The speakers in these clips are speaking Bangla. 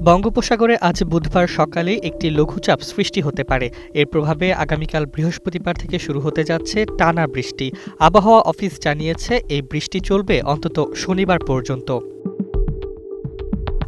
বঙ্গোপসাগরে আজ বুধবার সকালে একটি লঘুচাপ সৃষ্টি হতে পারে। এর প্রভাবে আগামীকাল বৃহস্পতিবার থেকে শুরু হতে যাচ্ছে টানা বৃষ্টি। আবহাওয়া অফিস জানিয়েছে এই বৃষ্টি চলবে অন্তত শনিবার পর্যন্ত।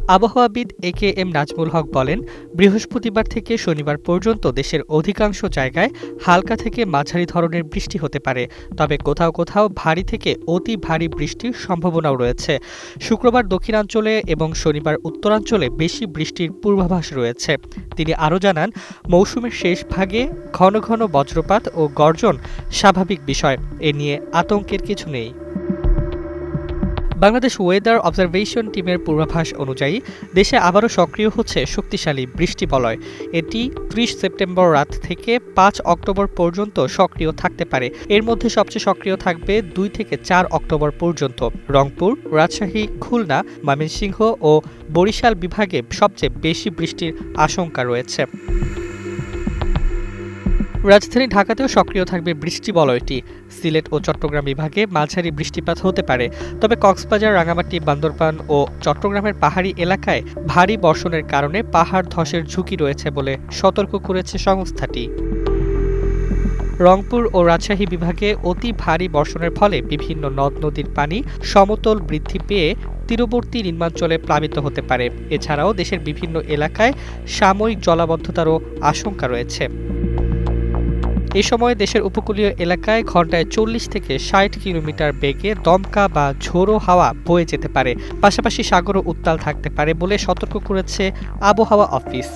আবহাওয়াবিদ এ.কে.এম. নাজমুল হক বলেন, বৃহস্পতিবার থেকে শনিবার পর্যন্ত দেশের অধিকাংশ জায়গায় হালকা থেকে মাঝারি ধরনের বৃষ্টি হতে পারে, তবে কোথাও কোথাও ভারী থেকে অতি ভারী বৃষ্টির সম্ভাবনাও রয়েছে। শুক্রবার দক্ষিণাঞ্চলে এবং শনিবার উত্তরাঞ্চলে বেশি বৃষ্টির পূর্বাভাস রয়েছে। তিনি আরও জানান, মৌসুমের শেষ ভাগে ঘন ঘন বজ্রপাত ও গর্জন স্বাভাবিক বিষয়, এ নিয়ে আতঙ্কের কিছু নেই। বাংলাদেশ ওয়েদার অবজারভেশন টিমের পূর্বাভাস অনুযায়ী দেশে আবারও সক্রিয় হচ্ছে শক্তিশালী বৃষ্টিবলয়। এটি ৩০ সেপ্টেম্বর রাত থেকে ৫ অক্টোবর পর্যন্ত সক্রিয় থাকতে পারে। এর মধ্যে সবচেয়ে সক্রিয় থাকবে ২ থেকে ৪ অক্টোবর পর্যন্ত। রংপুর, রাজশাহী, খুলনা, ময়মনসিংহ ও বরিশাল বিভাগে সবচেয়ে বেশি বৃষ্টির আশঙ্কা রয়েছে। রাজধানী ঢাকাতেও সক্রিয় থাকবে বৃষ্টিবলয়টি। সিলেট ও চট্টগ্রাম বিভাগে মাঝারি বৃষ্টিপাত হতে পারে, তবে কক্সবাজার, রাঙামাটি, বান্দরবান ও চট্টগ্রামের পাহাড়ি এলাকায় ভারী বর্ষণের কারণে পাহাড় ধসের ঝুঁকি রয়েছে বলে সতর্ক করেছে সংস্থাটি। রংপুর ও রাজশাহী বিভাগে অতি ভারী বর্ষণের ফলে বিভিন্ন নদ নদীর পানি সমতল বৃদ্ধি পেয়ে তীরবর্তী নিম্নাঞ্চলে প্লাবিত হতে পারে। এছাড়াও দেশের বিভিন্ন এলাকায় সাময়িক জলাবদ্ধতারও আশঙ্কা রয়েছে। এ সময় দেশের উপকূলীয় এলাকায় ঘন্টায় ৪০ থেকে ৬০ কিলোমিটার বেগে দমকা বা ঝোড়ো হাওয়া বয়ে যেতে পারে। পাশাপাশি সাগরও উত্তাল থাকতে পারে বলে সতর্ক করেছে আবহাওয়া অফিস।